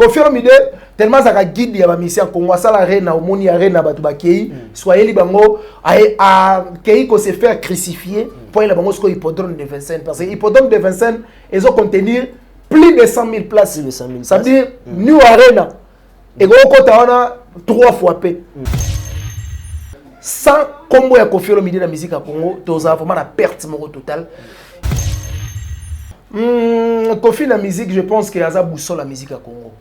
Kofi Olomide tellement ça guide ya ba mission Congo ça la reine au moni arena batu bakei soyez libango a kei ko se faire crucifier pour il bango ce hippodrome de Vincennes parce que hippodrome de Vincennes ils ont contenir plus de 100 000 places. Ça veut dire New Arena et go kota wana 3 fois p. Sans combo ya Kofi Olomide na musique à Congo, tu as vraiment la perte totale. Kofi la musique, je pense qu'il y a un boussole la musique à Congo.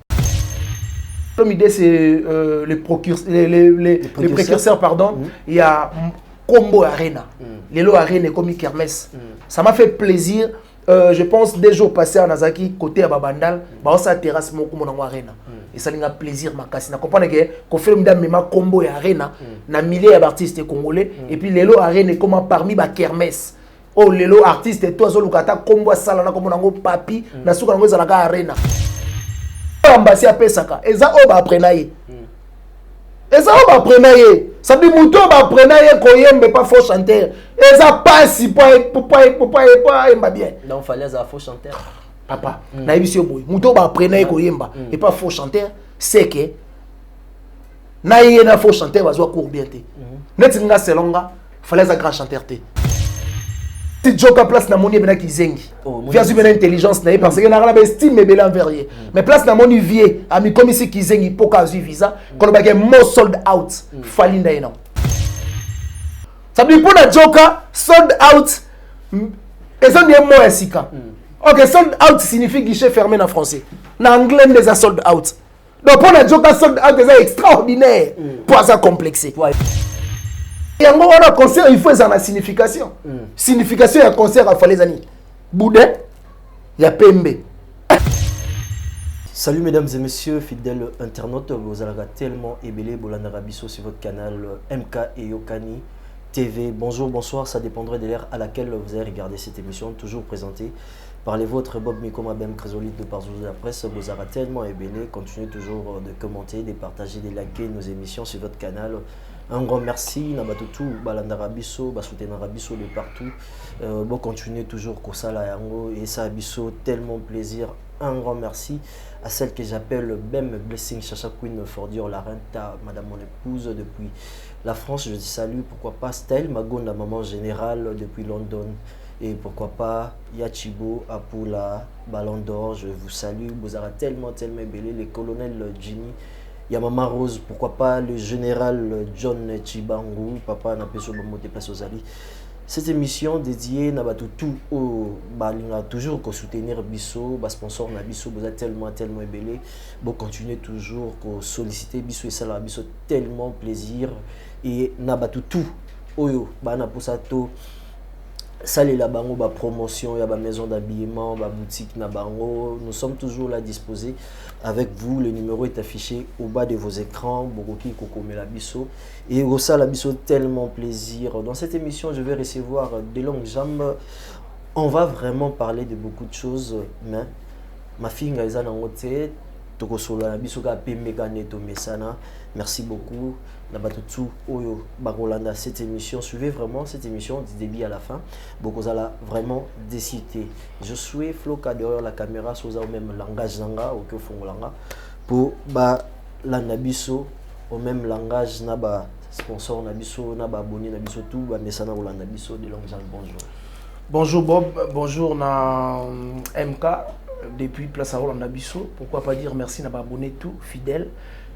Olomide c'est les précurseurs, pardon. Il y a Combo Arena. Lelo Arena comme Kermesse. Ça m'a fait plaisir. Je pense des jours passés à Nazaki, côté à Babandal, bah ça terrasse mon comme Arena. Et ça a plaisir ma casse. Na comprendre que Kofi Olomide même Combo et Arena, na milliers d'artistes congolais et puis Lelo Arena comment parmi ba Kermesse. Oh lelo artiste et toi zolukata Combo sala na comme nango papi na suka nango za la Arena. Ambassi a pesaka. Eza o ba prenaye. Eza o ba prenaye. Ça dit muto ba prenaye koyembe pas faux chanteur. Eza pas si pas bien. Donc fallait ça faux chanteur. Papa, na ebisi boy. Muto ba prenaye koyemba et pas faux chanteur, c'est que na yena faux chanteur bazwa court bien té. Neti nga selonga, fallait ça grand chanteur té. Si Joka place na moni bena kizengi. Via zu bena intelligence na parce que na la estime bela envers. Mais place na moni vie ami comme ici kizengi poka zu visa, qu'on ba mo sold out. Falinda ena. Ça veut dire pour na Joka sold out. Et ça dit mo esika. OK, sold out signifie guichet fermé en français. En anglais des sold out. Donc pour na Joka sold out c'est extraordinaire. Pas ça complexé. Et en gros, on a concert, il faut la signification. Signification, il y a concert à Falezani. Boudin, il y a PMB. Salut mesdames et messieurs, fidèles internautes, vous allez tellement ébélé Bolanda Rabisso sur votre canal MK et Yokani TV. Bonjour, bonsoir, ça dépendrait de l'heure à laquelle vous allez regarder cette émission, toujours présentée par les vôtres Bob Mikoma Bem Crésolite de Partout de la Presse. Vous allez tellement ébélé, continuez toujours de commenter, de partager, de liker nos émissions sur votre canal. Un grand merci, Nabatutu, Balanda Rabisso, Basouténa Rabisso de partout. Bon, continuez toujours Kosala Yango et ça Rabisso, tellement plaisir. Un grand merci à celle que j'appelle Bem Blessing Chacha Queen Fordior la Renta, madame mon épouse depuis la France. Je dis salut, pourquoi pas Style Magonda, maman générale depuis London. Et pourquoi pas Yachibo, Apula, Ballon d'Or, je vous salue. Vous avez tellement bélé, les colonels Jimmy. Yamama Rose, pourquoi pas le général John Chibangu, papa n'a pas de place aux alliés. Cette émission dédiée n'a pas tout au balinga toujours qu'au soutenir Bisso, bas sponsor na Bisso, vous êtes tellement ébélé, bon continuez toujours qu'au solliciter Bisso et ça la Bisso tellement plaisir et n'a pas tout oyo bana posato. Salut la bango, ba promotion, ya ba maison d'habillement, ba boutique na bango. Nous sommes toujours là disposés avec vous. Le numéro est affiché au bas de vos écrans. Bogoki Kokome la Bisso. Et au ça la Bisso tellement plaisir. Dans cette émission, je vais recevoir de longues jambes. On va vraiment parler de beaucoup de choses. Mais ma fille Ngaïza Nangote, Tokosola la Bisso ka pemeka neto mesana. Merci beaucoup. Nabatutu Oyo Bagolanda cette émission. Suivez vraiment cette émission du début à la fin. Bokozala vraiment décidé. Je suis Floka derrière la caméra sous au même langage nanga au que fongolanga pour la nabiso au même langage naba sponsor nabiso naba abonné nabiso tout ba mesana Olanda biso de longue bonjour. Bonjour Bob, bonjour na MK depuis Place à Olanda biso. Pourquoi pas dire merci naba abonné tout fidèle.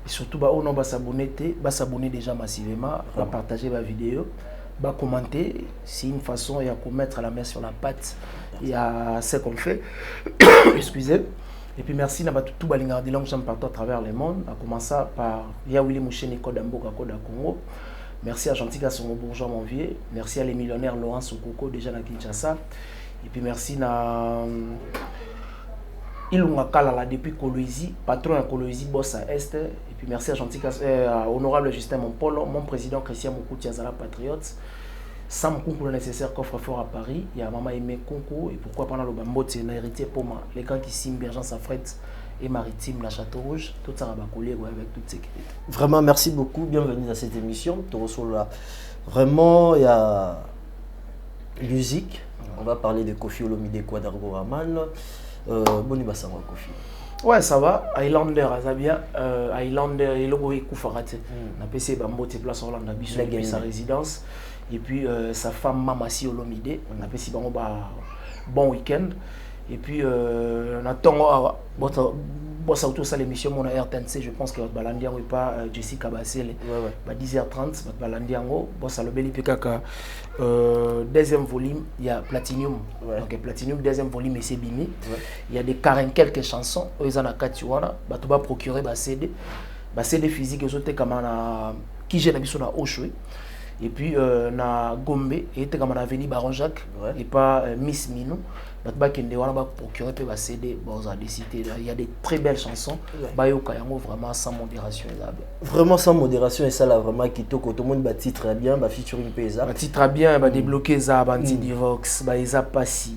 Et surtout, on va s'abonner déjà massivement, va partager la vidéo, va commenter. C'est une façon de mettre la main sur la pâte. Il y a ce qu'on fait. Excusez. Et puis merci à tout balinga de langue partout à travers le monde. À commencer par Yawili Moucheni Kodamboka Koda Congo. Merci à Gentil Songo Bourgeois mon vieux. Merci à les millionnaires Laurent Soukoko déjà à Kinshasa. Et puis merci à Ilunga Kalala depuis Kolwezi, patron de Kolwezi, boss à Est. Et puis merci à Gentil, honorable Justin Mompolo, mon président Christian Moukouti Azala Patriote. Sans Moukounkou le nécessaire coffre-fort à Paris, il y a Maman Aimé Konko. Et pourquoi pendant le Bambot, c'est un héritier pour moi. Les camps qui signent Bergence à Fret et Maritime, la Château Rouge, tout ça va coller avec toute sécurité. Vraiment, merci beaucoup. Bienvenue dans cette émission. Vraiment, il y a musique. On va parler de Kofi Olomide Kwadargo Raman. Boni Bassama Kofi. Ouais, ça va. Highlander, ça bien. Highlander, il est Koufarate. On a passé Bambote place Hollande, depuis sa résidence. Et puis sa femme Mamasi Olomide. On a passé bon week-end. Et puis on attend. Bon, ça autour ça l'émission mon RTNC, je pense que Balandiango et pas Jessica Bassele. Ouais. 10h30, Balandiango. Bon, ça le bel kaka. Deuxième volume, il y a Platinum. Ouais. Donc Platinum, deuxième volume, et c'est Bimi. Ouais. Il y a des quelques chansons. Ils en ont Katiwana. Tu vas procurer CD. CD physique, ils ont été comme un qui j'ai l'habitude à Oshwe. Et puis na Gombe, et était comme un avenue Baron Jacques. Ouais. Et pas Miss Minou. Il y a des très belles chansons. Vraiment sans modération. Vraiment sans modération, et ça là, vraiment qui tout le monde va titre bien, va featuring paysa. Va titre bien, va débloquer ça, anti-divox, va isa passi,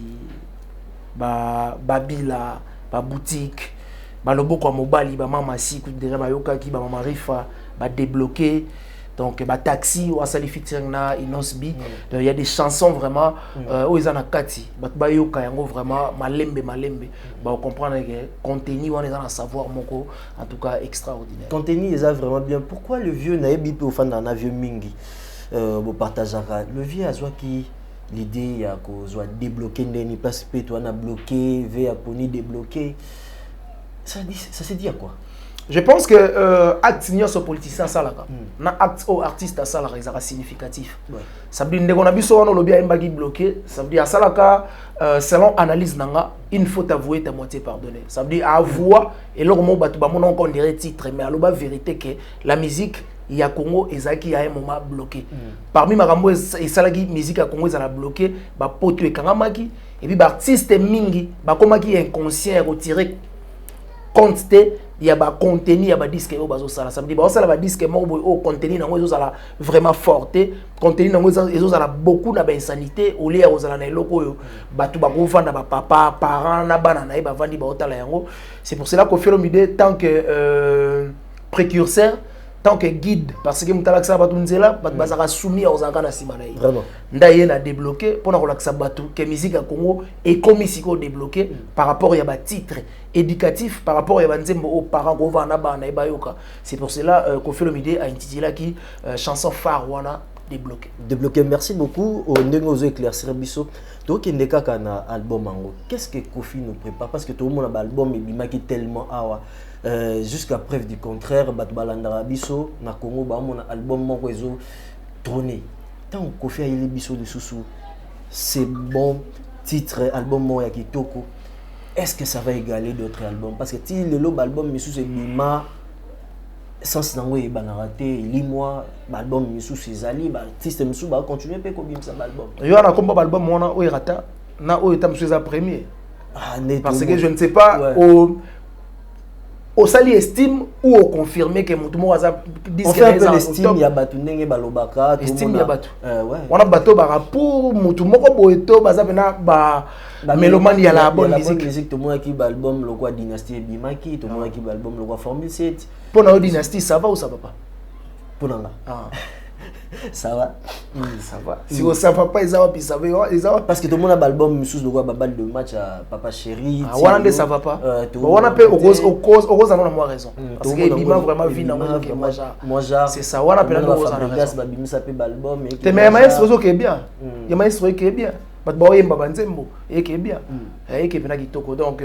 va babila, va boutique, va le boko mobile, va mama si, déjà va yoka qui va mama rifa, va débloquer. Donc, taxi, ou asali featuring na Inosbi. Donc, il y a des chansons vraiment où ils en ont kati. Vraiment malembe. On comprend que le contenu, on est dans savoir moko, en tout cas extraordinaire. Contenu, ils ont vraiment bien. Pourquoi le vieux n'a pas au fan d'un vieux mingi au partage le vieux a qui l'idée il a qu'on débloquer n'est pas ce toi on a bloqué, veut poni débloqué. Ça se dit à quoi? Je pense que acte sur politicien ça là, na acte au artiste ça là, c'est significatif. Ça veut dire qu'on a vu ça on lobby a bloqué. Ça veut dire ça là selon analyse nanga, une faute avouée ta moitié pardonnée. Ça veut dire avouer et là on batu ba mon on dirait titre mais alors la vérité que la musique il y a Congo et ça qui a un moment bloqué. Parmi marambo et ça la musique à Congo ça l'a bloqué, ba poto et kangamaki et puis ba artiste mingi ba comment qui inconscient retiré compte il y a des contenus, il y a des disques au bazo sala. Ça veut dire que ça va disque au contenu dans les vraiment forte, contenu dans les beaucoup na insanité au lieu aux ala loko batu ba go vanda ba papa parents na bana na ba vandi ba otala yango. C'est pour cela qu'au fil de tant que précurseur, tant que guide, parce que mutala ça batu nzela batu bazaka soumis aux angana simana. Vraiment. Ndaye na débloqué pour na relaxa batu que musique à Congo et comme siko débloqué par rapport à ba titre éducatif par rapport à Banzembo aux parents qui vont na bayoka. C'est pour cela qu'au fait le midi a intitulé qui chanson phare wana débloqué. Débloqué, merci beaucoup. On nous éclaircir biso. Donc il n'y a qu'un album en qu'est-ce que Kofi nous prépare parce que tout le monde a un album il m'a tellement awa jusqu'à preuve du contraire batbalandara biso na Congo ba mon album mon réseau trôné. Tant Kofi a il biso de sous c'est bon titre album mon ya kitoko. Est-ce que ça va égaler d'autres albums? Parce que si le lobe album Missou c'est Bima, sans nango et banaraté, lis-moi, album Missou c'est Ali, artiste Missou va continuer à combien ça album. Il y a un combat album on a où irata, na où est Missou premier. Parce que je ne sais pas au sali estime ou au confirmer que tout le monde a dit que un peu l'estime il y a batu ndenge balobaka estime ya batu on a bato bara pour mutu moko boeto baza pena ba mélomane ya la bonne musique tout le monde qui album le quoi dynastie bimaki tout le monde qui album le quoi formule 7 pour la dynastie ça va ou ça va pas pour là ça va ça va si on ça va pas ils va parce que tout le monde a l'album Missous de quoi babal de match à papa chéri Wanda ça va pas on a peu au cause on a moi raison parce que Bima vraiment vie dans moi c'est ça on a peu dans raison Bima ça peut album et mais maestro qui est bien il y a maestro qui est bien but boy mbaba nzembo et qui est bien et qui est bien kitoko donc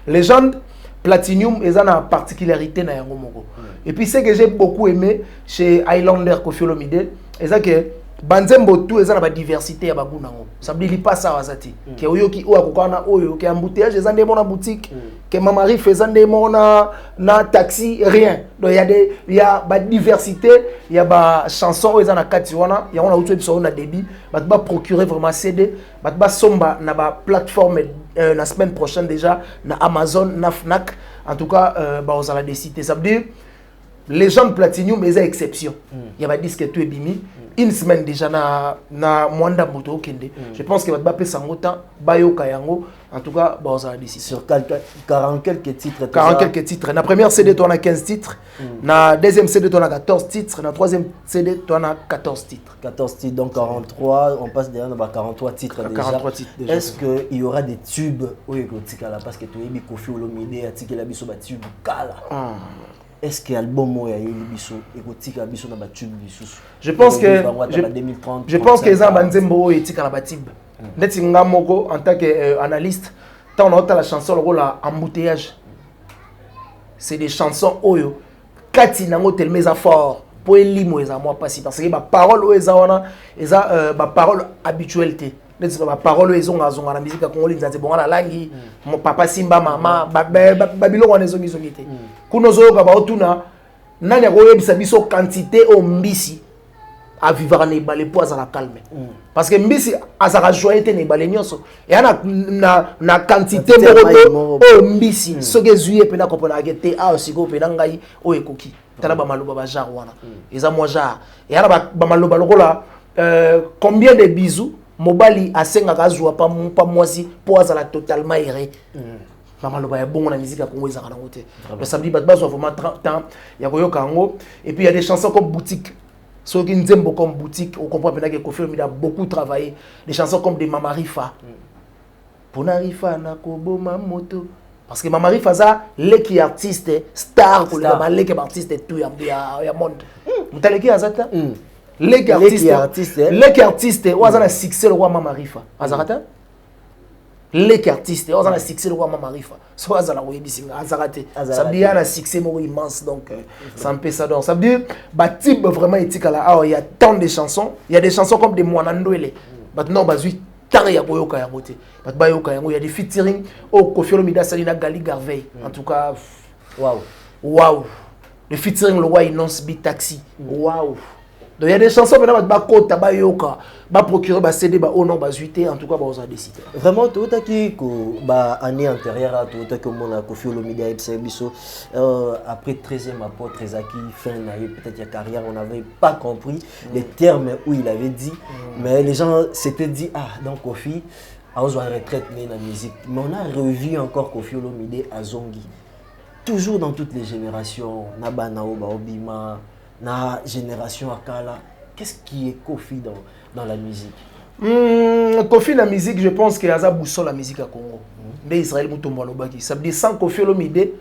légende Platinum est une particularité dans yango moko. Et puis ce que j'ai beaucoup aimé chez Highlander Kofi Olomide, c'est que Banzembo tout est une diversité à babunango. Ça veut dire il passe à Wazati. Que oyo ki oya kokana oyo que embouteillage les ande mona boutique, que mamari faisant des mona na taxi rien. Donc il y a ba diversité, il y a ba chanson ils en a katiwana, il y a on a outre sur na débit, ba procurer vraiment CD, ba somba na ba plateforme la semaine prochaine déjà na Amazon, na Fnac. En tout cas, bah on a décidé. Ça veut dire les gens de Platinum mais exception. Il y a des disques tout bimi une semaine déjà na Mwanda Moto Kende. Je pense que va pas passer en temps Bayo Kayango en tout cas bon ça décidé. Sur 40 quelques titres. 40 quelques titres. Na première CD tu as 15 titres. Na deuxième CD tu as 14 titres. Na troisième CD tu as 14 titres. 14 titres donc 43, on passe derrière 43 titres déjà. 43 titres déjà. Est-ce que il y aura des tubes oui là parce que tu es Kofi Olomide a tiqué la biso ba tube kala. Est-ce que l'album a eu biso écotique la biso na ba tube biso? Je pense que 2030. Je pense que ça banzembo éthique na ba tube. Neti nga moko en tant que analyste, tant on a la chanson le rôle embouteillage. C'est des chansons oyo kati nango tellement fort pour limo eza moi pas si parce que ba parole eza wana eza ba parole habitualité. Neti ba parole ezonga zonga na musique congolaise nzanze bonga na langi mon papa simba mama babilo wana ezongi zongite. Kuno zoyoka ba otuna nani akoyebisa biso quantité o mbisi à vivre en ebale pour azala calme parce que mbisi azala joyeux te na ebale nyonso ya na quantité moko o mbisi soki ezuye pe na kopona ke te a osiko pe na ngai o ekoki tala ba maloba ba genre wana eza moi genre ya na ba maloba lokola combien de bisous mobali asengaka azwa pa mwasi po azala totalement erré maloba ya bongo na musique ya Congo ezaka nango te le samedi bat bazwa vraiment temps ya koyoka yango et puis il y a des chansons comme boutique. Ceux qui nous aiment beaucoup comme boutique, on comprend bien que Kofi Olomide a beaucoup travaillé. Des chansons comme des Mama Rifa. Pona Rifa na kobo mamoto. Parce que Mama Rifa ça, les qui artiste star pour les qui artiste tout ya monde. Mutale qui azata? Les qui artiste, ou azana succès le roi Mama Rifa. Azarata? Les qui artiste, ou azana succès le roi Mama Rifa. So azala oyebisinga azarate. Ça veut dire un succès immense donc ça me fait ça donc ça veut dire bah type vraiment éthique là il y a tant de chansons, il y a des chansons comme des Mwanandwele. Maintenant bazui tant ya koyoka yango te. Ba yoka yango il y a des featuring au Kofi Olomide Salina Gali Garvey. En tout cas waouh. Le featuring le roi Inonce Beat Taxi. Waouh. Donc il y a des chansons maintenant ba kota ba yoka ba procurer ba CD ba non ba zuité en tout cas ba on a décidé. Vraiment tout à qui ba année antérieure tout à que mon a Kofi Olomide a biso après 13e apôtre Ezaki fin peut-être la carrière on n'avait pas compris les termes où il avait dit mais les gens s'étaient dit ah donc Kofi a besoin de retraite mais dans la musique mais on a revu encore Kofi Olomide à Zongi toujours dans toutes les générations Nabana Oba Obima na génération Akala, qu'est-ce qui est Kofi dans la musique? Kofi la musique, je pense qu'il y a un boussole la musique à Congo. Mais Israël Moutombo Lobaki. Ça veut dire sans Kofi Olomide,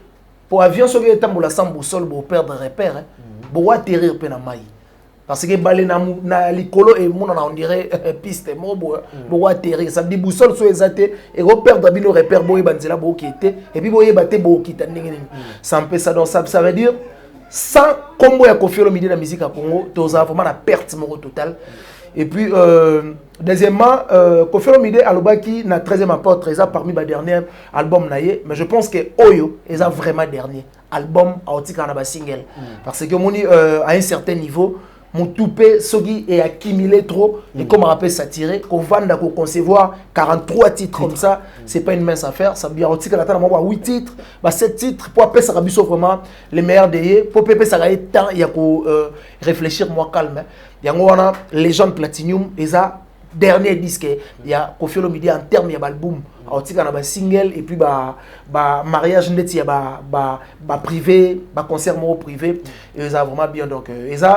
pour avion sur le temps pour la sans boussole, pour perdre repère, pour atterrir pe na mai. Parce que balé na likolo et mon on dirait piste mo pour atterrir. Ça veut dire boussole sur exaté et reperdre bino repère boy banzela bo qui était et puis boy baté bo qui t'a ça me fait ça donc ça veut dire sans combo ya Kofi Olomide la musique à Congo, tu as vraiment la perte totale. Et puis, deuxièmement, Kofi Olomide Alobaki na 13e apôtre, ils ont parmi les derniers albums naïe, mais je pense que Oyo, ils ont vraiment dernier album à Otika na single. Parce que moni à un certain niveau, mon toupé, Sogi est accumulé trop, et comme on rappelle s'attirer, qu'on vende, qu'on concevoir 43 titres comme ça, c'est pas une mince affaire. Ça veut dire aussi que la table a 8 titres, 7 titres, pour appeler ça vraiment les meilleurs des pour appeler ça temps, il y a qu'à réfléchir moi calme. Il y a les gens de Platinum, ils ont dernier disque, il y a Kofi Olomide en termes, il y a l'album, il y a un single, et puis mariage net, il y a privé, concert privé, et ils ont vraiment bien. Donc, ils ont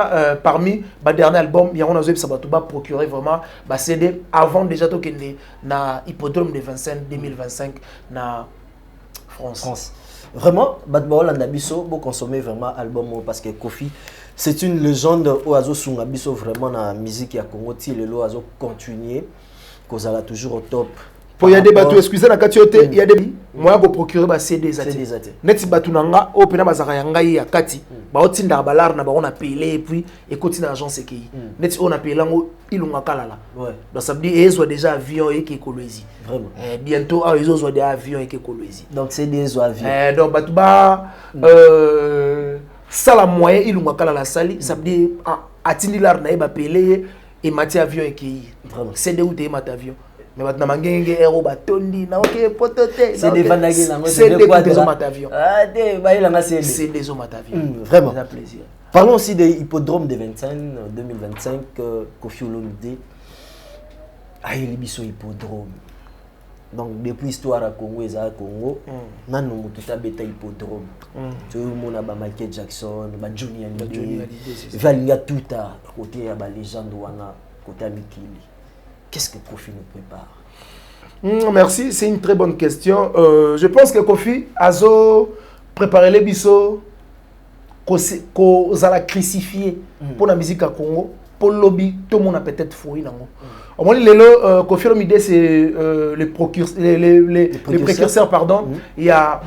parmi les derniers albums, il y a un ça va procurer vraiment CD avant déjà na hippodrome de 2025 na France. Vraiment, Badbaola Nabiso, vous consommez vraiment album parce que Kofi, c'est une légende au Azo Sungabiso vraiment dans la musique à Congo, le lo Azo continuer, cause elle a toujours au top. Pour y a des bateaux, excusez la catiote, il y a des moi pour procurer ba CD zati. Neti batu nanga o pena bazaka yanga ya kati. Ba otinda balar na ba on a payé et puis écoute na agence qui. Neti on a payé lango ilunga kalala. Ouais. Donc ça veut dire ils ont déjà avion et qui Kolwezi. Vraiment. Bientôt ils ont des avions et qui Kolwezi. Donc c'est des avions. Donc batu ba ça la moyen ilunga kalala sali, ça veut dire atindi lar na ba payé et mati avion et qui. Vraiment. C'est de où t'es mat avion. mais maintenant mangenge héros batondi na OK pototé c'est des vanagé là c'est des avions ah des bailanga c'est des avions vraiment ça plaisir. Parlons aussi de l'hippodrome de 2025 Koffi Olomide a eu biso hippodrome. Donc depuis l'histoire à Congo et à Congo, nanu mututa beta hippodrome. Tu vois mon ba Michael Jackson, ba Johnny Hallyday, Valinga tuta côté ya ba légende wana côté Mikili. Qu'est-ce que Koffi nous prépare? Merci, c'est une très bonne question. Je pense que Koffi azo préparer les biso qu'on a crucifié pour la musique à Congo, pour le lobby, tout le monde a peut-être fouillé dans au moins les Koffi Olomide c'est les précurseurs pardon. Il y a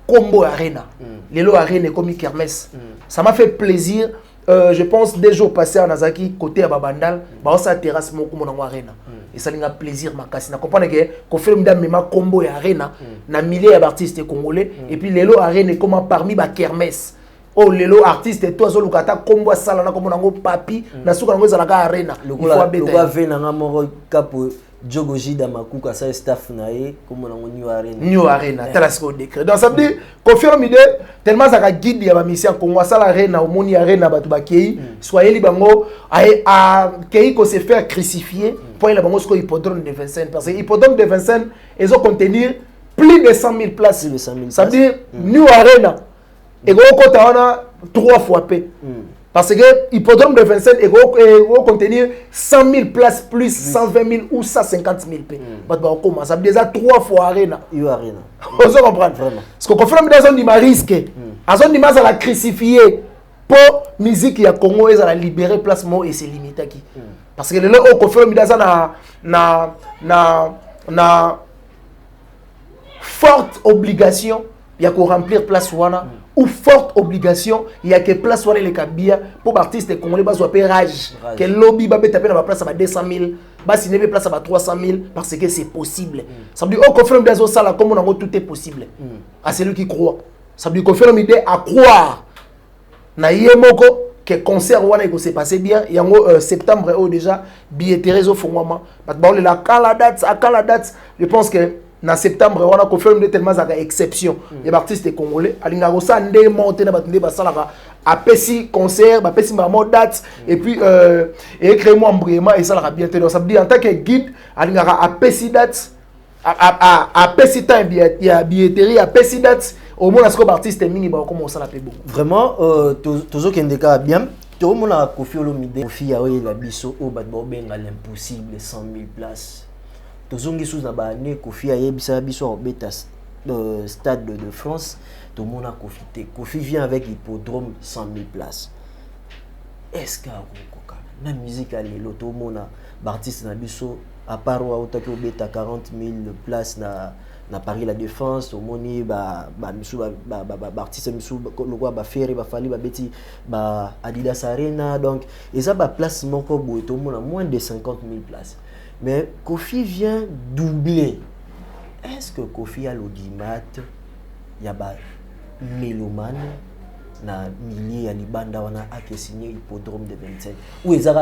Combo Arena, les lots Arena comme Kermesse. Ça m'a fait plaisir. Je pense des jours passés à Nazaki côté à Babandal, bah on s'est terrasse mon comme dans Arena. Et ça n'a plaisir ma casse. Na comprendre que Koffi Olomide même Combo Arena, na milliers d'artistes congolais et puis les lots Arena comme parmi ba Kermesse. Oh lelo artiste et toi lukata kombo sala na kombo nango papi na suka nango ezalaka arena il faut beta ve na moko kapo Jogo Jida Makuka sa staff nae kombo nango new arena tala siko décret donc ça veut dire Koffi Olomide tellement ça ka guide ya ba mission Congo sala arena omoni arena batu bakei soyez li bango a kei ko se faire crucifier pour la bango siko hippodrome de Vincennes parce que hippodrome de Vincennes ils ont contenir plus de 100 000 places ça veut dire new arena et go kota wana 3 fois p parce que hippodrome de Vincennes et go contenir 100 000 places plus 120 000 ou 150 000 p bah comment ça veut dire déjà 3 fois arena vous comprenez vraiment parce que Koffi Olomide zone di risque a zone di à la crucifier pour musique ya Congo et à la libérer place mo et c'est limité qui parce que le au Koffi Olomide ça na forte obligation il y a qu'on remplir place wana ou forte obligation il y a que place wana les kabia pour artistes congolais ba soit rage que lobby ba taper dans la place à 200 000 ba signer place à 300 000 parce que c'est possible ça veut dire au Koffi Olomide ça là comme on a tout est possible à celui qui croit ça veut dire Koffi Olomide à croire na yemoko que concert wana il s'est passé bien il y a septembre déjà billetterie au fondement parce que la quand la date je pense que en septembre, on a confirmé tellement à exception. Les artistes congolais, alinga rosa ndé monté na batundé basalaka a pesi concert, ba pesi mamo date et puis et créer moi embrayement et ça la bien donc ça veut dire en tant que guide, alinga a pesi date a pesi temps il y a billetterie a pesi date au moins ce artiste mingi ba comment ça la paie beaucoup. Vraiment toujours kendeka bien. Tout le monde a Koffi Olomide, Koffi yawe la biso o bat bo benga l'impossible 100 000 places. Tozongi sous na bané Koffi ayebisa biso obeta stade de France tout le monde a Koffi Koffi vient avec hippodrome 100 000 places est-ce que koka na musique à lelo tout le monde a artiste na biso à part wa otaki obeta 40 000 places na Paris la Défense au moni ba misu ba artiste misu lokwa ba ferry ba fali ba beti ba Adidas Arena donc et ça ba place moko boy tout le monde a moins de 50 000 places. Mais Koffi vient doubler. Est-ce que Koffi a l'audimat, il y a des mélomanes, na milliers à Libanda, on a signé hippodrome de 25. Ou ils ont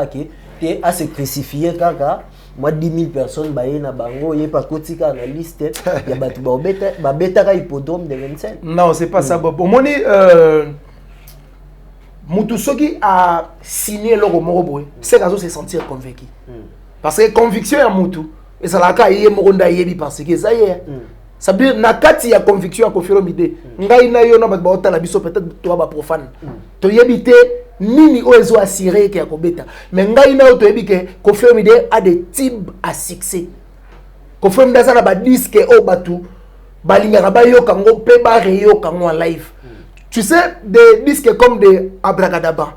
à se crucifier kaka, moi 10 000 personnes, na bango, il y a pas de la liste, il y a beta hippodrome de 25. Non, c'est pas ça. Bon, moi, Mutusoki a signé le Romoro, c'est qu'à se sentir convaincu. Parce que conviction ya mutu et ça la ka yé moronda yebi parce que ça y est ça veut dire na kati ya conviction ya Koffi Olomide ngai na yo na ba otala biso peut-être toi ba profane to yebi te nini ozo assurer que ya kobeta mais ngai na to yebi que Koffi Olomide a des tubes à succès Koffi Olomide ça na ba disque o batu balinga ba yo kango pe ba reyo kango en live tu sais des disques comme des Abracadabra.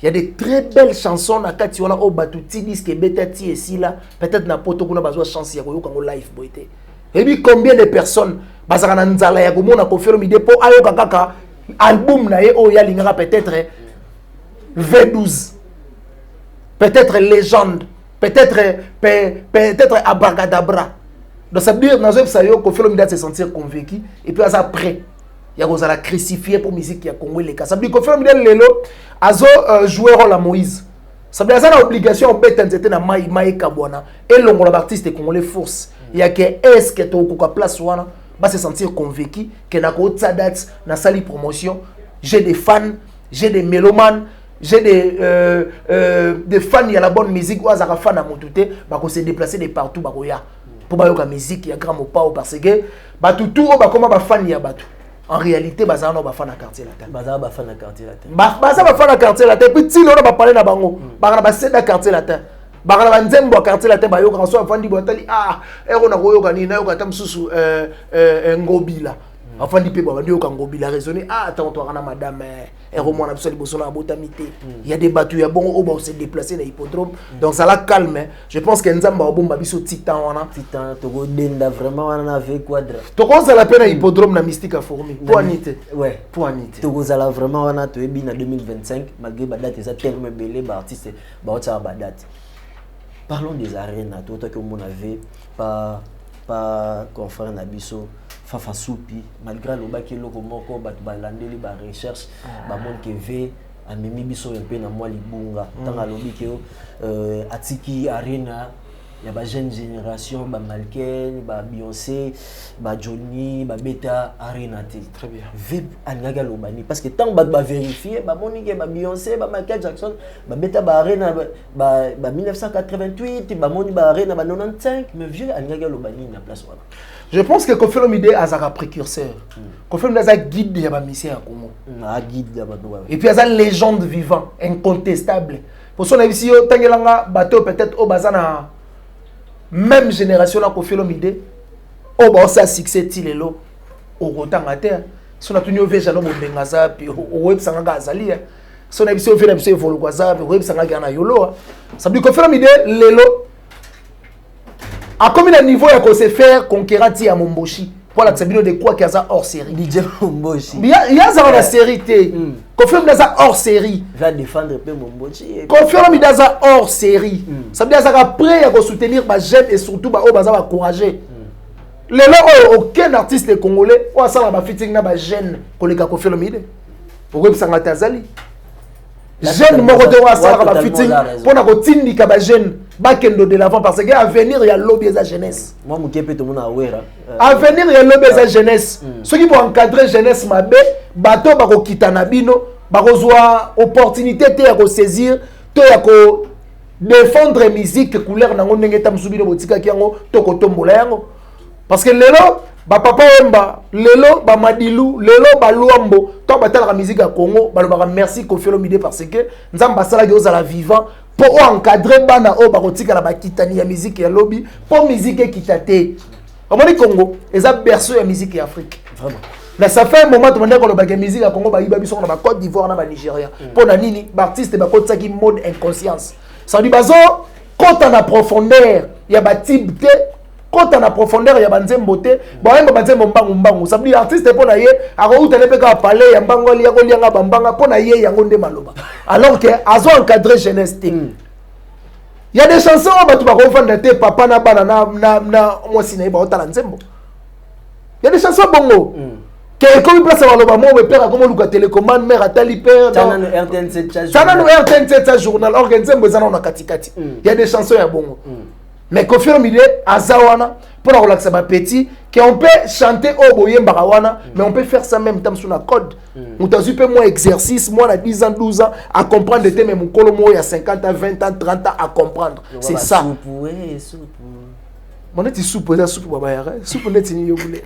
Il y a des très belles chansons na kati wana o batuti disque betati et là peut-être na poto kuna bazwa chance ya koyoka ngo live boité. Et puis combien de personnes bazaka na nzala ya komona Koffi Olomide po ayoka kaka album na ye o ya lingaka peut-être V12. Peut-être légende, peut-être Abracadabra. Donc ça veut dire dans ça yo Koffi Olomide se sentir convaincu et puis à prêt. Il y a crucifié pour musique qui a Congo les cas. Ça veut dire que Koffi Olomide lelo azo jouer rôle à Moïse. Ça veut dire ça l'obligation en bête en na mai kabwana et l'ongo l'artiste congolais force. Il y a que est-ce que tu as place wana va se sentir convaincu que na ko date na sali promotion, j'ai des fans, j'ai des mélomanes, j'ai des fans, il y a la bonne musique, ou azara fan à montouté, bah qu'on se déplacer de partout bah ya pour bah la musique, il y a grand mot parce que bah tout bah comment bah fan il y a bah tout. En réalité bah ça non bah fan à quartier la tête. Bah ça bah fan à quartier la tête. Bah ça bah fan à quartier la tête. Puis si on va parler na bango, bah bah c'est à quartier la tête. Bah na nzembo quartier la tête bah yo grand soit fan di botali ah ero na koyo kanina yo katam susu ngobila. Enfin, il peut a raisonné. Ah, attends, toi, madame, il y a des bateaux, il y a bon, on s'est déplacé dans l'hippodrome. Donc, ça la calme. Je pense que Nzamba a bon, babiso titan. Titan, tu as vraiment un avec quadre. Tu as la peine à l'hippodrome, la mystique à fourmi. Pour Anité. Ouais. Pour Anité. Tu as vraiment un en 2025, malgré la date, ils ont tellement belé, artiste, date. Parlons des arènes, toi, que mon avait pas confrère Nabiso. Fafa Soupi, malgré le bac et le moko, bat balandeli ba recherche, ba mon keve, amemi biso un peu na moi libunga. Tant à lobi que atiki arena, y a ba jeune génération, ba Malken, ba Beyoncé, ba Johnny, ba Beta arena te. Très bien. Veb anaga lobani parce que tant ba vérifier, ba monique ba Beyoncé, ba Michael Jackson, ba Beta ba arena ba 1988, ba moni ba arena ba 95, mais vieux anaga lobani na place wala. Je pense que Koffi Olomide a un précurseur. Koffi Olomide a un guide de la mission à Congo. Et puis il y a une légende vivante, incontestable. Pour son avis, si on a un bateau peut-être au bazar même génération là Koffi Olomide, au bazar succès tilelo au rotan à terre. Si on a tenu au veille jalon au bengaza puis au web sanga azali. Si on a vu si on fait la mission volo gaza au web sanga gana yolo. Ça veut dire Koffi Olomide lelo. À combien de niveau il se faire conquérir à Momboshi pour la sabino de quoi qu'il y a hors série. DJ Momboshi. Il y a ça la série T. Confirme dans hors série. Va défendre peu Momboshi. Confirme dans hors série. Ça veut dire ça après il soutenir ma jeune et surtout ba baza va encourager. Les là aucun artiste congolais ou ça va fitting na ba jeune collègue Koffi Olomide. Pour que ça ngatazali. Jeune moko de wa ça va fitting pour na ko tindika ba jeune. Bakendo de l'avant parce que avenir il y a lobby la jeunesse. Moi mon kepe tout monde aware. Avenir il y a lobby la jeunesse. Ceux qui vont encadrer jeunesse mabe, bateau ba ko kitana bino, ba ko zwa opportunité te ya ko saisir, to ya ko défendre musique couleur nango ndenge tam subino botika kiango to ko tombola yango. Parce que lelo ba papa Wemba, lelo ba Madilu, lelo ba Luambo, to batala la musique à Congo, ba lo merci Koffi Olomide parce que nzamba sala yo za la vivant. Pour encadrer bana o barotika la bakitani ya musique ya lobby pour musique kitate. Comment le Congo ils a berceau ya musique ya Afrique. Vraiment. Là ça fait un moment tout le monde ko la musique à Congo ba iba biso na Côte d'Ivoire na ba Nigeria. Pour na nini ba artiste ba ko tsaki mode inconscience. Ça dit bazo quand on a profondeur il y a ba type te quand on a profondeur il y a ba nzembo te ba yemba ba nzembo mbangu. Ça dit artiste pour na ye a ko utele pe ka parler ya mbango li ya ko lianga bambanga pour na ye yango nde maloba. Alors que azo encadrer jeunesse. Il y a des chansons où tu vas confondre papa na banana na moi ciné ba otala nzembo. Il y a des chansons bongo. Que comme place à l'obama mon père comme luka télécommande mère atali père dans RTN7 ça na no RTN7 journal organizembo za na katikati. Il y a des chansons ya bongo. Mais Koffi Olomide azawana pour relaxer ma petit qu'on peut chanter au boyemba rawana mais on peut faire ça même temps sur la code. On t'a peu moins exercice moi à 10 ans 12 ans à comprendre des thèmes mon colomo il y a 50 ans 20 ans 30 ans à comprendre. C'est ça. Mon est soupe ça soupe baba ya. Soupe net ni yobule.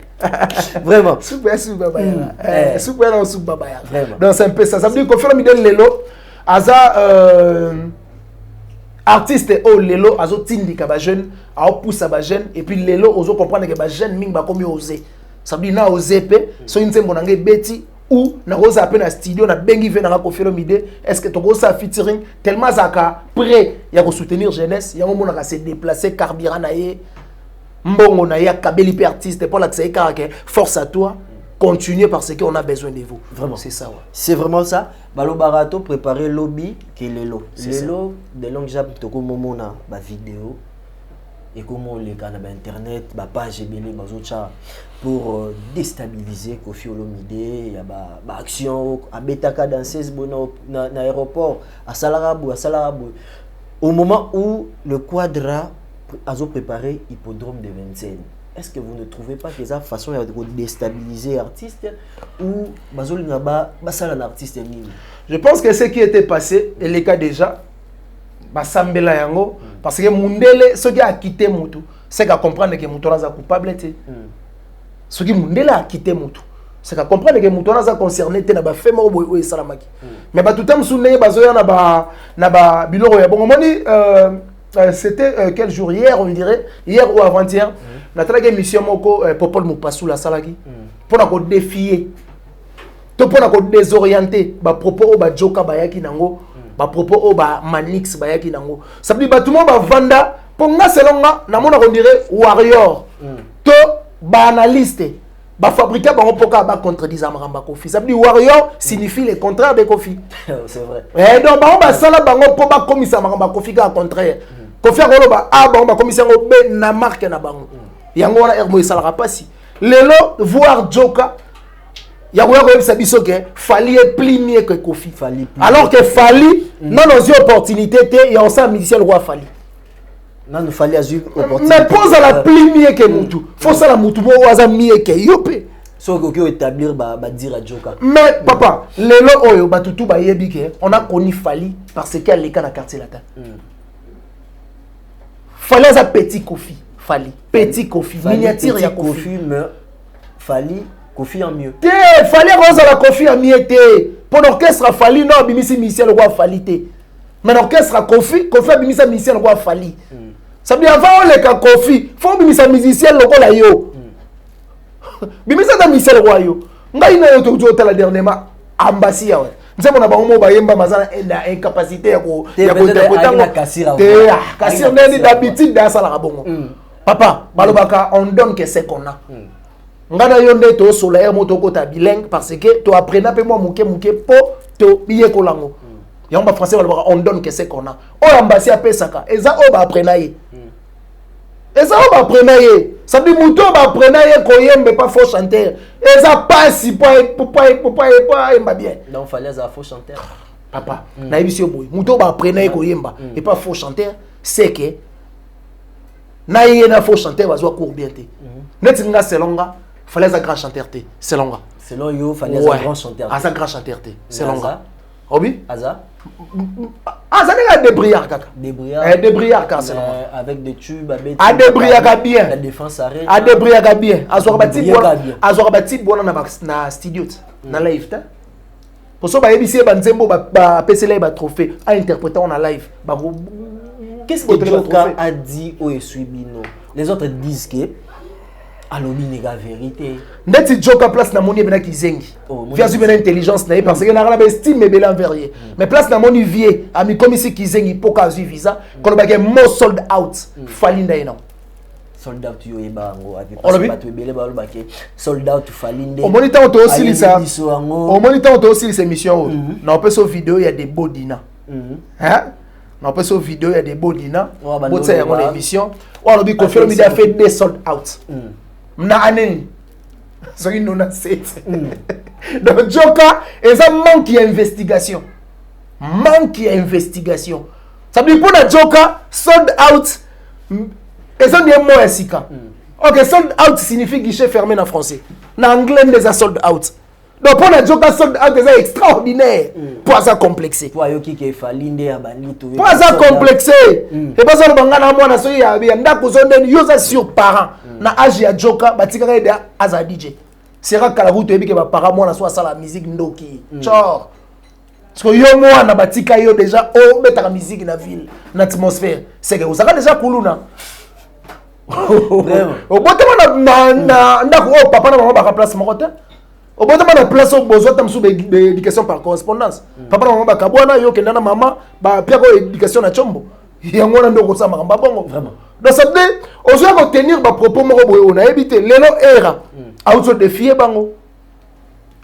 Vraiment. Soupe baba ya. Soupe là soupe baba ya. Donc c'est un peu ça. Ça veut dire Koffi Olomide lelo aza artiste au lelo azo tindika ba jeune a pousse ba jeune et puis lelo ozo comprendre que ba jeune ming ba komi oser ça veut dire na oser pe so nzembo na ngai beti ou na oza pe na studio na bengi ve na Koffi Olomide est-ce que to go ça featuring tellement zaka prêt ya ko soutenir jeunesse ya ngomona ka se déplacer carburant na ye mbongo na ya kabeli pe artiste pour la tsaika que force à toi continuer parce qu'on a besoin de vous. Vraiment. C'est ça. Ouais. C'est vraiment ça. Balo Barato préparer lobby qui est lelo. Lelo de longue jab toko momona ba vidéo. et comment les canaux internet, bah page et bien pour déstabiliser Kofi Olomide, il y a bah action à Betaka danseuse dans l'aéroport à Salarabu. Au moment où le Quadra a préparé hippodrome de Vincennes, est-ce que vous ne trouvez pas que ça façon de déstabiliser l'artiste ou bazoli naba basala l'artiste nini? Je pense que ce qui était passé, et les cas déjà, basambela yango parce que Mundele ce qui a quitté Moutou, c'est qu'à comprendre que Moutou est coupable. Ce qui Mundele a quitté Moutou, c'est qu'à comprendre que Moutou est concerné te na ba fait mort ou salamaki. Mais ba tout temps souné bazoya na ba biloro ya bon moni c'était quel jour hier on dirait hier ou avant-hier na tala que mission moko Popol Mopassou la salaki pour na ko défier to pour na ko désorienter ba propos ba joka ba yaki nango ba propos o ba manix ba yaki nango ça veut dire ba tout le monde ba vanda pour nga selonga na mona ko dirait warrior to ba analyste ba fabriquer ba poka ba contredire Maramba Kofi. Ça veut dire warrior signifie le contraire de Kofi. C'est vrai. Et donc ba sala bango po ba commissaire Maramba Kofi ka contraire. Kofi ngolo ba ba commissaire ngo be na marque na bango. Yango wana ermo salera pas si. Lelo voir Joka ya ko yebisa biso ke Fali est plus mieux que Kofi. Fali alors que Fali non nos opportunités te ya on musicien le roi Fali. Non, il fallait azur opportunité. Mais pose à la plus mieux que Moutou. Faut ça la Moutou mo waza mieux que yopé. So ko établir ba dire à Joka. Mais papa, lelo oyo batutu ba yebi ke on a connu Fali parce qu'elle est dans quartier latin. Fali a petit Kofi, Fali, petit Kofi, miniature ya Kofi mais Fali Kofi en mieux. Te Fali a la Kofi en mieux te. Pour l'orchestre Fali non bimisi Michel roi Fali te. Mais l'orchestre Kofi a bimisa Michel roi Fali. Ça veut dire avant les cas Kofi, faut bimisa musicien logo la yo. Bimisa da Michel roi yo. Ngai na yo to tala dernièrement ambassade ya. Nzemo na bango ba yemba mazana na incapacité ya ko kasira. Kasira nani d'habitude da sala bongo. Papa, balobaka on donne que c'est qu'on a. Ngana yonde to solaire moto ko ta bilingue parce que to apprena pe moi muke po to biye ko lango. Yamba français balobaka on donne que c'est qu'on a. O ambassade pesaka eza o ba apprena ye. Eza o ba apprena ye. Ça dit muto ba apprena ye ko yembe pas faux chanteur. Eza pas si pas bien. Donc fallait ça faux chanteur. Papa, na yebisi boy. Muto ba apprena ye ko yemba et pas faux chanteur, c'est que na yena faux chanteur bazwa court bien te. Neti nga selonga fallait un grand chanteur te. Selonga. Selon yo fallait un grand chanteur. Un grand chanteur te. Selonga. Obi? Aza. Ça n'est pas Debriard kaka. Debriard kaka selonga. Avec des tubes à Debriard bien. La défense arrête. À Debriard bien. Azor bati bona na studio na live ta. Pour ça ba yebisi ba nzembo ba PCL ba trophée à interpréter en live. Ba qu'est-ce que Joka a dit au Eswibino? Les autres disent que alobi nega vérité. Neti Joka place na moni bena kizengi. Via zu bena intelligence na parce que na la estime bela envers. Mais place na moni vie ami comme ici kizengi poka zu visa qu'on ba ke mo sold out Fali ndaina. Sold out yo ebango avec pas to bele ba ba ke sold out Fali ndé. Au moniteur to aussi ça. Au moniteur to aussi ces émissions. Na peut so vidéo il y a des beaux dina. Hein? On peut sur vidéo il y a des beaux dina. Bon c'est mon émission. On a dit qu'on fait a fait des sold out. Na année. So you know not say. Donc Joka et ça manque d'investigation. Ça veut dire pour la Joka sold out et ça n'est moins sika. OK, sold out signifie guichet fermé en français. En anglais des sold out. Donc pour la Joka sold out c'est extraordinaire. Pas ça complexé. Pour yoki ke falinde ya banito. Pas ça complexé. Et pas ça le bangana mwana so ya ndako zonde yoza sur parent. Na âge ya Joka batikaka ida aza DJ. Sera kala route ebi ke ba parent mwana so asala musique ndoki. Chor. Parce que yo mwana batika yo déjà o betaka musique na ville, na atmosphère. C'est que osaka déjà kuluna. Vraiment. O botama na ndako o papa na maman ba place moko te. Au bout de la place au besoin de l'éducation par correspondance. Papa na maman bakabwana yo kenda na maman ba pia ko éducation na chombo. Yango na ndoko sa makamba bongo vraiment. Donc ça veut dire on tenir ba propos moko boye on a évité lelo era a auto défier bango.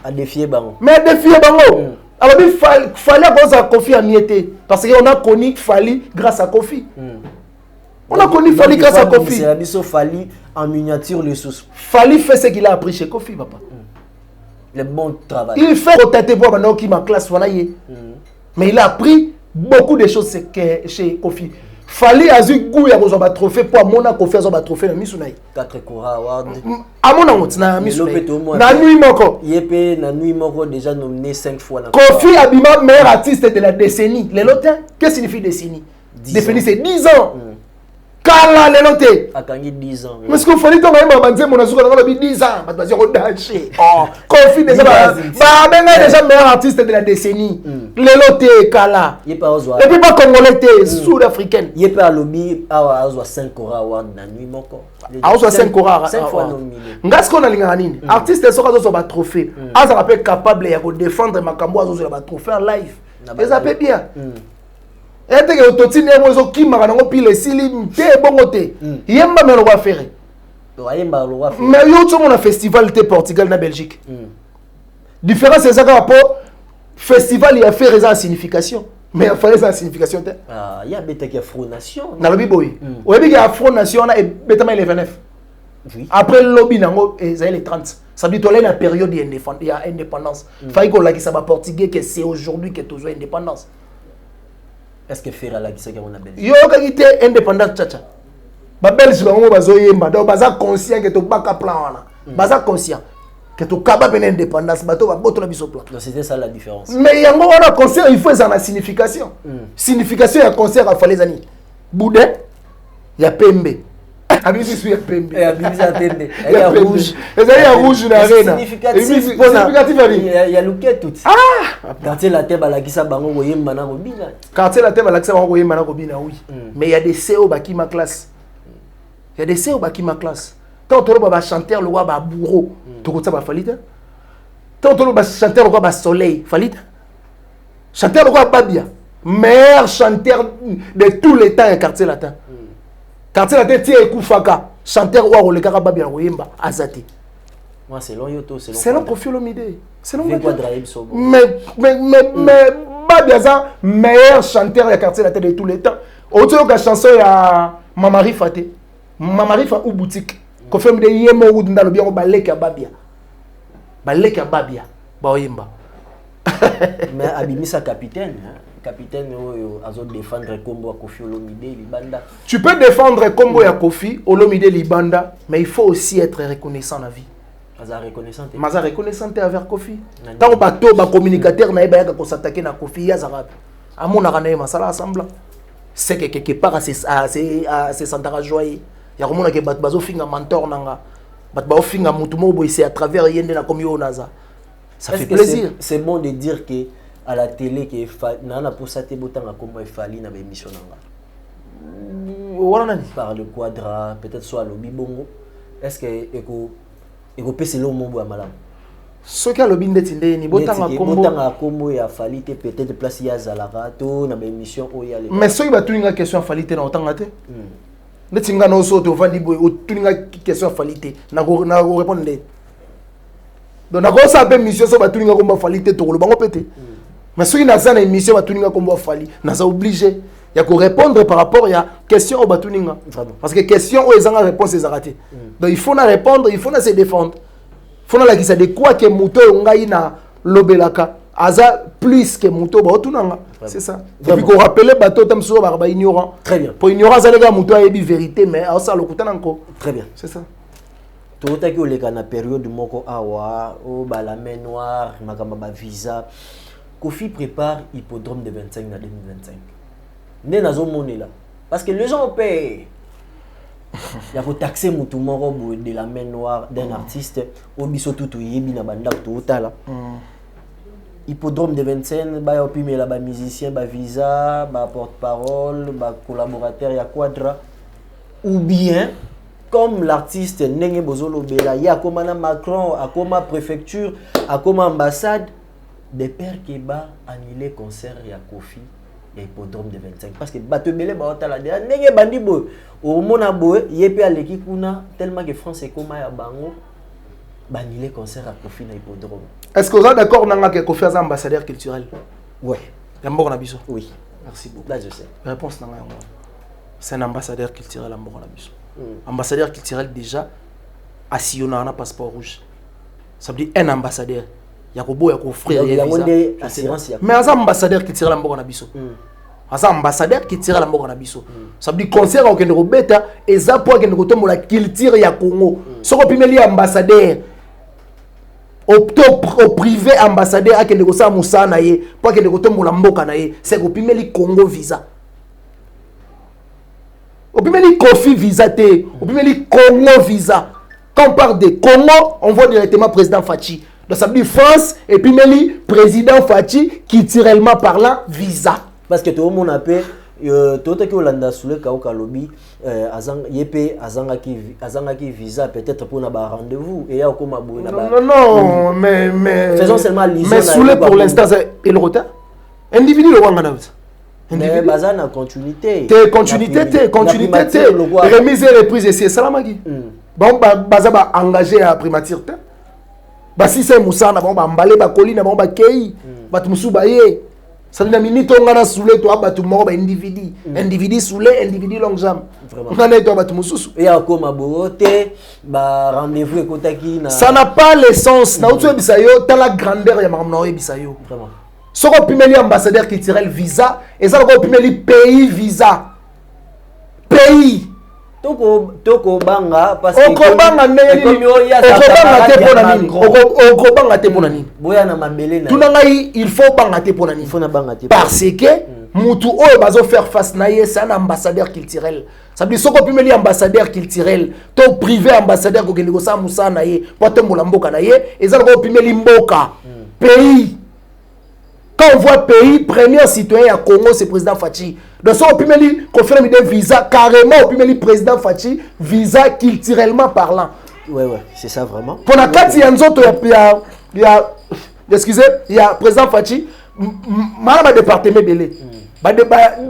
A défier bango. Mais défier bango. Alors il fallait qu'on a Kofi à miété parce qu'on a connu Fali grâce à Kofi. On a connu Fally grâce à Kofi. C'est la biso Fally en miniature le sous. Fally fait ce qu'il a appris chez Kofi, papa. Le bon travail. Il fait rotater pour maintenant qui ma classe, voilà. Mais il a appris beaucoup de choses chez Kofi. Fally a eu goût à avoir un trophée pour mon Kofi a un trophée dans Misunaï. 4 Kora Award. À mon amour, na Misunaï. Na nuit moko. Yepé na nuit moko déjà nominé 5 fois. Kofi Abima meilleur artiste de la décennie. Les lots, qu'est-ce que signifie décennie? Décennie c'est 10 ans. Kala les lots. Akangi 10 ans. Mais ce qu'il faut dire ton ami m'a dit mon asso quand on a 10 ans, parce que c'est danger. Oh, Kofi déjà déjà meilleur artiste de la décennie. Les lots Kala. Et puis pas congolais sud-africaine. Yepé a lobby a 5 Kora Award na nuit moko. A 5 Kora. 5 fois nominé. Ngas qu'on a linga nini? Artiste so ka zo ba trophée. A ça rappelle capable ya ko défendre makambo azo zo ba trophée en live. Et ça peut bien. Et que autotine mo zo kimaka nango pile sili te bongo te. Yemba me lo wa faire. Yemba lo wa faire. Mais yo tu mon festival te Portugal na Belgique. Différence c'est ça que rapport festival il a fait raison signification. Mais il fallait sa signification. Ah, il y a bête qui a Front Nation. Dans le biboy. Au début il y a Front Nation et bêtement il est 29. Après le lobby nango les 30. Ça veut dire que la période d'indépendance. Il fallait qu'on l'a ça va portugais que c'est aujourd'hui que toujours indépendance. Est-ce que faire la qui on a Belgique? Yo quand il était indépendant tcha. Ba Belgique bango bazoyemba donc baza conscient que to baka plan wana. Baza conscient que to kaba ben indépendance bato ba boto la biso plan. Donc c'était ça la différence. Mais yango wana concert il faut ça la signification. Signification ya concert a fallait zani. Boudin ya pembe. Abisi su ya pembe. Abisi ya pembe. Il y a rouge. Il y a rouge na arena. Significatif ali. Il y a looké tout. Ah! Quartier la tête la kisa bango koyemba na kobina. Quartier la tête la kisa bango koyemba na kobina oui. Mais il y a des CO baki ma classe. Il y a des CO baki ma classe. Tant to ba chanteur le wa ba bourreau. To ko ba falita. Tant to ba chanteur le wa ba soleil, falita. Chanteur le wa Babia. Meilleur chanteur de tous les temps quartier latin. Quartier latin tie Koufaka, chanteur wa le kaka Babia koyemba azati. Moi selon Yoto selon Koffi Olomide. Selon mais Babia ça meilleur chanteur de quartier latin de tous les temps. Autre que chanson ya Mamari Faté. Mamari Fa ou boutique. Koffi Olomide yemo ou dans le bien baleka Babia. Baleka Babia ba oyemba. Mais Abimisa capitaine, capitaine azo défendre combo à Koffi Olomide Libanda. Tu peux défendre combo à Koffi Olomide Libanda, mais il faut aussi être reconnaissant dans la vie. Maza reconnaissant. Maza reconnaissant envers Koffi. Tant bateau ba communicateur na yeba ko s'attaquer na Koffi ya zarabe. Amona kana masala assemblant. C'est que quelque part à c'est santara joyer. Ya komona ke bat bazo finga mentor nanga. Bat ba finga mutumo boy c'est à travers yende na komi onaza. Ça fait plaisir. C'est bon de dire que à la télé que nana pour ça te botanga comme il fallait na émission nanga. Par le quadra, peut-être soit le bibongo. Est-ce que eko pese lo mombo ya malamu? Ce qui a le binde tinde ni botanga combo ya fallait peut-être place ya zalaka to na émission o ya le. Mais ce qui va tuninga question fallait na otanga te. Netinga no so to vandi boy o tuninga question fallait na go répondre. Donc na go sa be mission so ba tuninga komba fallait te to lo bango pété. Mais ce qui na za na émission ba tuninga komba fallait na za obligé. Il y a qu'à répondre par rapport à la question au Batuninga. Parce que question où ils ont la réponse, ils ont raté. Donc il faut répondre, il faut se défendre. Il faut la de quoi que Mouto et na lobelaka. Aza plus que Mouto Batunanga. C'est ça. Et puis qu'on rappelle bateau tam so barba ignorant. Très bien. Pour ignorance les gars Mouto a dit vérité mais ça le coutan encore. Très bien. C'est ça. Tout à que les na période moko awa au ba la main noire, makamba ba visa. Koffi prépare hippodrome de 25 à 2025. Né nazo monnaie là parce que les gens paient. Il y a faut taxer mutumoro de la main noire d'un artiste au biso tutu yebi na banda tout là. Hippodrome de 25 ba opi mais là ba musicien ba visa ba porte-parole ba collaborateur ya quadra ou bien comme l'artiste Nenge Bozolo Bela ya comme na Macron a comme préfecture a comme ambassade des pères qui ba annuler concert ya Koffi hippodrome de 25 parce que bato belé ba otala de ndenge bandi boy au mona boy yepe aleki kuna tellement que France est comme ya bango banile concert à Koffi na hippodrome. Est-ce que vous êtes d'accord nanga que Koffi est ambassadeur culturel? Ouais. Yambo na biso. Oui. Merci beaucoup. Là je sais. Réponse nanga yango. c'est un ambassadeur culturel à Mbokanabisou. Ambassadeur culturel déjà à Siona un passeport rouge. Ça veut dire un ambassadeur. Il y a beau offrir des assurances. Mais un ambassadeur culturel à Mbokanabisou. Un ambassadeur culturel à Mbokanabisou. Ça veut dire concert au Kenya Robeta et ça pour que nous la culture ya Congo. Ce qu'on peut mettre ambassadeur au privé ambassadeur à que nous sommes Moussa naie pour que nous tombe la mboka naie c'est qu'on peut mettre Congo visa. On peut mettre Kofi visa té, on peut mettre Congo visa. Quand on parle de Congo, on voit directement président Fachi. Donc ça veut dire France et puis Meli président Fachi culturellement parlant visa. Parce que tout le monde appelle tout ce que Hollanda soule kaoka lobby azang yep azangaki visa peut-être pour na ba rendez-vous et ya comme non mais faisons seulement l'isole mais soule pour l'instant c'est le retard individu le wanga. Mais bazana continuité continuité remise et reprise et c'est salamaki bon bazaba engagé à primature ba si c'est Moussa na bon ba mbalé ba colline bon ba kei ba tumusu ba ye ça dit na minute on a soulé toi ba tout mort ba individu soulé individu long jambe on a toi ba tumusu et ya comme boroté ba rendez-vous ekotaki na ça n'a pas l'essence na utu bisayo ta la grandeur ya mamno bisayo vraiment soko pimeli ambassadeur culturel visa et ça ko pimeli pays visa pays toko banga parce que okobanga te pona nini boya na mabele na tuna ngai il faut banga te pona nini il faut na banga te parce que mutu oyo bazo faire face na ye c'est un ambassadeur culturel ça veut dire soko pimeli ambassadeur culturel to privé ambassadeur ko kende ko sa musa na ye po tembola mboka na ye ezala ko pimeli mboka pays. Quand on voit pays, premier citoyen à Congo, c'est le président Fachi. Donc, ça, on peut mettre confirmer des visas, carrément, on peut mettre le président Fachi, visa culturellement parlant. Ouais, c'est ça vraiment. Pour la carte, il y a excusez, il y a le président Fachi, madame département belé.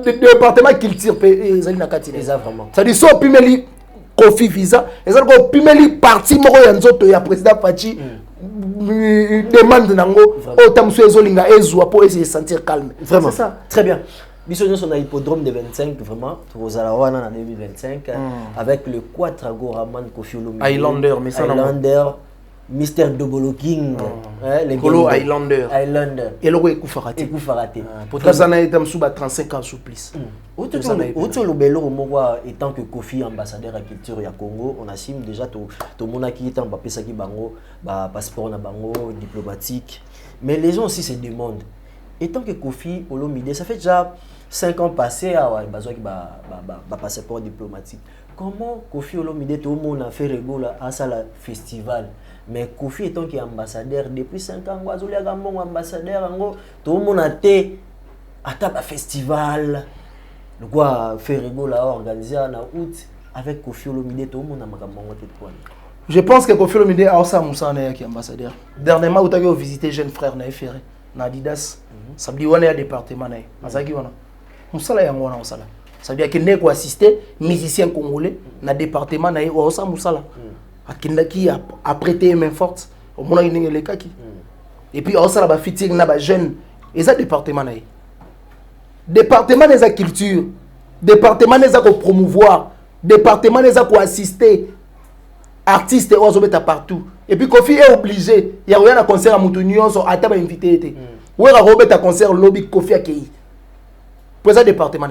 Département culture, c'est ça vraiment. Ça dit, ça, on peut mettre Kofi visa, et ça, on peut mettre parti, il y a le président Fachi. Demande nango otamso ezolinga ezwa pour essayer de sentir calme. Vraiment. C'est ça. Très bien. Bisogno son hippodrome de 25 vraiment aux Alawana en 2025 avec le Quatrago Raman Kofi Olomide. Highlander mais ça Highlander Mr Dobolo King les Golo Highlander. Et le Ekoufarate. Pour ça na été msuba 35 ans supplice. Autre le belo moi étant que Kofi ambassadeur à culture ya Congo on assume déjà tout mona qui est en pesa ki bango ba passeport na bango diplomatique mais les gens aussi se demandent étant que Kofi Olomide ça fait déjà 5 ans passés à besoin ki ba passeport diplomatique comment Kofi Olomide tout le monde a fait rigoler à ça la festival mais Kofi étant qui ambassadeur depuis 5 ans Guazolia Gambon ambassadeur tout le monde a été à un festival le quoi faire rigoler organiser en août avec Kofi Olomide tout le monde a makambo te. Je pense que Kofi Olomide a aussi Moussa na qui ambassadeur dernièrement où tu as visité jeune frère na Ferré na Adidas ça veut dire on est à département na azaki wana Moussa la yango wana osala ça veut dire que neko assister musicien congolais na département na osa Moussa la akindaki a prêté main forte au mona ndenge lekaki et puis osala ba fitting na ba jeune eza département na département des culture département des ko promouvoir département des ko assister artistes ozobeta partout et puis Kofi est obligé il y a rien à concert à mutu nyonso ata ba invité été ouais ra robeta concert lobby Kofi akei pour ça département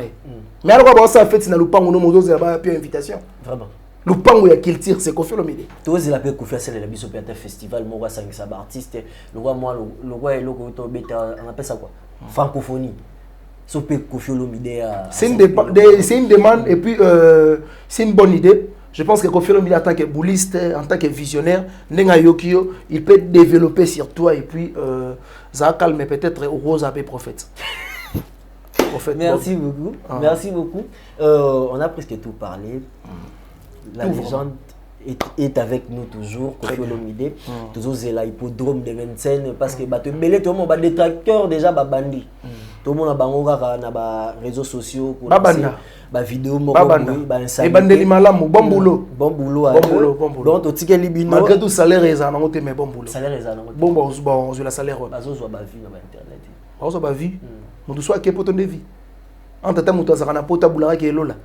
mais alors ba ça fait na lupango no mozo za ba invitation vraiment lupango ya culture c'est Kofi Olomide tous la pe Kofi c'est la biso pe festival mo wa sang sa artiste le roi moi le roi et loko to beta on appelle ça quoi francophonie. C'est une demande et puis c'est une bonne idée. Je pense que Kofi Olomide en tant que bouliste, en tant que visionnaire, il peut développer sur toi et puis ça calme peut-être au rose à prophète. Merci beaucoup. Merci beaucoup. On a presque tout parlé. La légende est avec nous toujours, Kofi Olomide. Toujours c'est l'hippodrome de Vincennes parce que tout le monde a des détracteurs déjà bandit. Tout le monde a bangoga na réseaux sociaux pour ba vidéo mo ba et bandeli malamu bon boulot donc to tikeli bino malgré tout salaire eza na ngote mais bon boulot salaire eza na ngote bon je la salaire bazo zo ba vie na ba internet bazo ba vie mutu soit ke poto de vie en tata mutu azaka na pota bulaka ke lola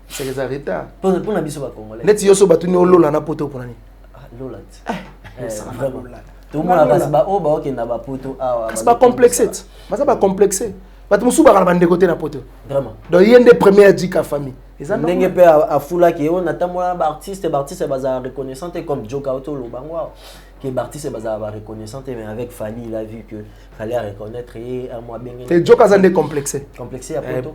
c'est les retard pour na biso ba congolais net yo so batuni olola na poto pour nani lola vraiment tout le monde a ba o ba OK na ba poto c'est pas complexé mais ça pas complexé bato musu ba kana bande côté na poto vraiment donc yende première dit ka famille ndenge pe a fula ki on attend ba artiste baza reconnaissant comme Joka Auto lo bangwa que l'artiste est reconnaissant, mais avec Fali, il a vu que fallait reconnaître et à moi bien. Et Joka Zande complexé. Complexé à poto.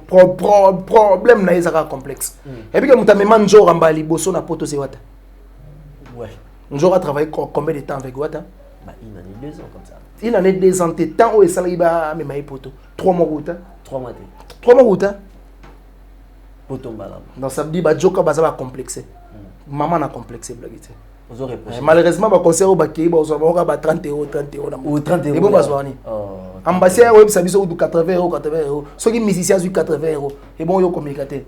Problème na ezaka complexe. Et puis que mutamema njo rambali boso na poto c'est wata. Ouais. Njo a travaillé combien de temps avec Wata? Bah il en a 2 ans comme ça. Il en a 2 ans de temps où il s'est ba même ay poto. 3 mois route. 3 mois. 3 mois route. Poto mbala. Donc ça veut dire ba Joka baza complexé. Maman n'a complexé blaguité. Malheureusement, ma concert au Bakay, bah, on va 30 €, 30 €. Ou 30 €. Et bon, bah, ambassadeur, oui, ça dit 80 €, 80 €. Ceux qui musiciens, 80 €. Et bon, yo communicateur.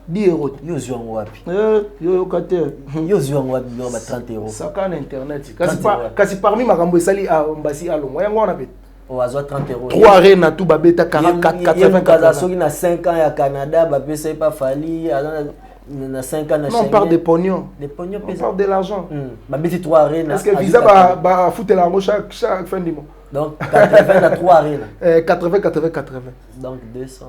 10 €. Yo zuan wapi. Yo kate. Yo zuan wapi, yo ba 30 €. Ça quand internet. Kasi parmi ma gambo sali à ambassi à longo. Yango on appelle. On a 30 €. 3 arènes à tout babeta 44 80 80. Ceux qui na 5 ans à Canada, ba pesa pas Fali, na 5 ans na Schengen. On parle de pognon. Des pognons on parle de l'argent. Ba beti 3 arènes. Est-ce que visa ba foutre la chaque fin du mois. Donc 80 à 3 arènes. 80 80 80. Donc 200.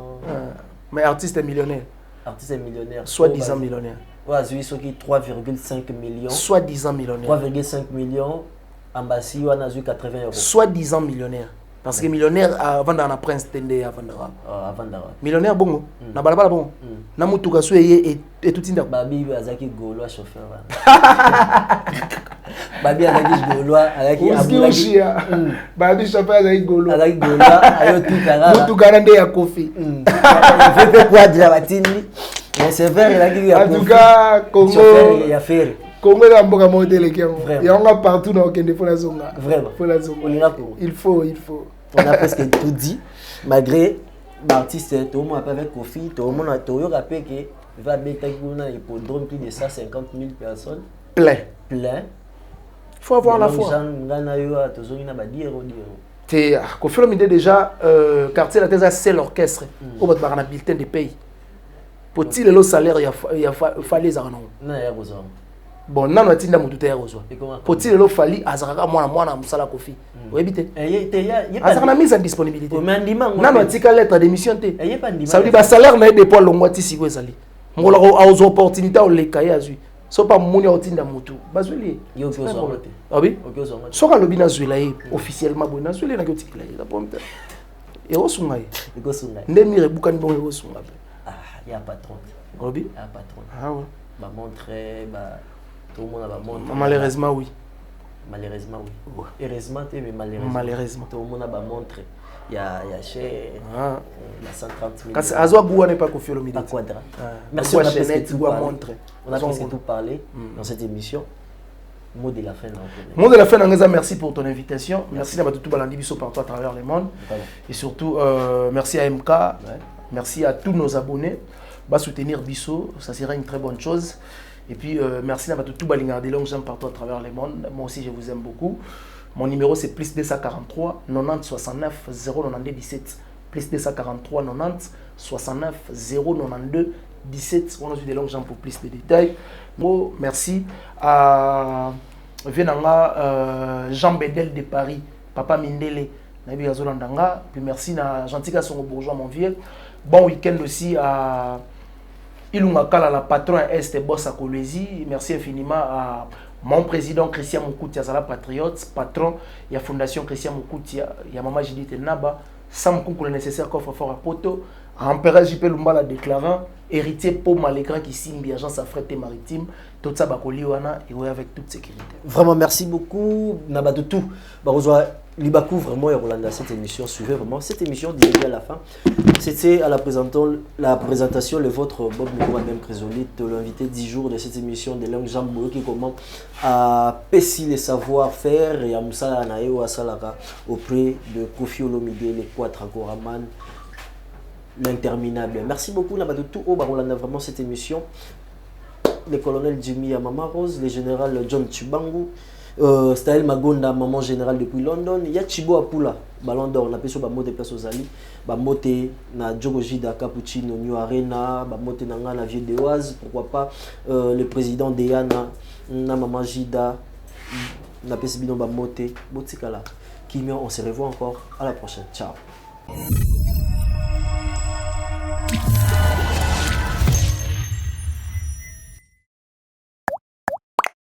Mais artiste est millionnaire. Artiste est millionnaire. Soi-disant millionnaire. Ouais, celui qui 3,5 millions. Soi-disant millionnaire. 3,5 millions. Ambassy on a 80 €. Soi-disant millionnaire. Parce que millionnaire avant dans la prince tende avant d'ara. Avant d'ara. Millionnaire bongo. Na balabala bongo. Na mutuka so et tout inda. Babi azaki golo chauffeur. Babi azaki golo azaki abulaki. Babi chauffeur azaki golo. Azaki golo ayo tout kara. Mutuka nande ya kofi. Vepe quoi de la batini. Mais c'est vrai il a dit en tout cas Congo il a fait. Congo est un bon modèle qui est. Et on a partout dans Kende pour la zone. Vraiment. Pour la zone. Il faut. On a presque tout dit. Malgré l'artiste, tout le monde a pas avec Kofi, tout le monde a toujours rappelé que va bêter un hippodrome plus de 150 000 personnes. Plein. Il faut avoir la foi. Kofi Olomide déjà quartier la thèse c'est l'orchestre au bas de bulletin des pays. Faut-il le salaire il a fallu ça non. Bon nano atinda mutu te yakozwa poti lelo fali azaka mwana musala Kofi oyebite azaka na mise en disponibilité nano atika lettre d'émission te ça veut dire ba salaire na depuis longwa ti siko ezali ngola aux opportunités au lekaye azui so pa muni otinda mutu bazweli yo ko so te abi so ka lobi na zwela ye officiellement bona zweli na ko tikila ye la pompe et osunga ye ndemi rebukani bon osunga ya patron obi ya patron ah ouais ba montrer ba tout le monde a montré. Malheureusement, oui. Malheureusement, oui. Ouais. Heureusement, mais malheureusement. Tout le monde a montré. Il y a chez la 130 000. Quand Azwa Goua n'est pas Kofi Olomide. Pas quadra. Merci, on a presque tout parlé dans cette émission. Mot de la fin. Mot de la fin, Nangeza, merci pour ton invitation. Merci à tout Balandi Bisso partout à travers le monde. Et surtout, merci à MK. Merci à tous nos abonnés. Va soutenir Bisso, ça sera une très bonne chose. Et puis, merci à tout Balinga des longues j'aime partout à travers le monde. Moi aussi, je vous aime beaucoup. Mon numéro, c'est plus 243 90 69 092 17. Plus 243 90 69 092 17. On a vu des longues j'aime pour plus de détails. Bon, merci à Jean Bedel de Paris, Papa Mindele, Nabi Gazolandanga. Puis merci à Gentika Songo Bourgeois, mon vieux. Bon week-end aussi à Ilunga Kala, la patron Est Boss à Kolwezi. Merci infiniment à mon président Christian Moukoutia, la patriote, patron de la fondation Christian Moukoutia, il y a Maman Judith Naba, sans le nécessaire coffre fort à Poto, Empereur JP Lumbala déclarant, héritier pour Malécran qui signe l'agence affrétée maritime, tout ça Bakoliwana et avec toute sécurité. Vraiment merci beaucoup, Nabadou tout. Libakou, vraiment, Rolanda, cette émission, suivez vraiment cette émission du début à la fin. C'était à la présentation, le vôtre Bob Moukoua, même Crésolite, l'invité 10 jours de cette émission de langue Jean Boulot qui commence à pécier les savoir-faire et à Moussala Anaïo à Salara auprès de Kofi Olomide, les Quatre Akoraman, l'interminable. Merci beaucoup, Nabadou tout. Rolanda, vraiment cette émission. Le colonel Jimmy Amama Rose, le général John Tchubangu. Staël Magonda, maman générale depuis London. Il y a Chibo Apula, Ballon d'Or, on a sur Bamote Place aux Ali, Bamote na Djogojida Cappuccino New Arena, Bamote Nanga na Vieux Deoise, pourquoi pas le président Deyana, na maman Jida, na Pesibino Bamote, Botikala. Kimio, on se revoit encore. À la prochaine. Ciao.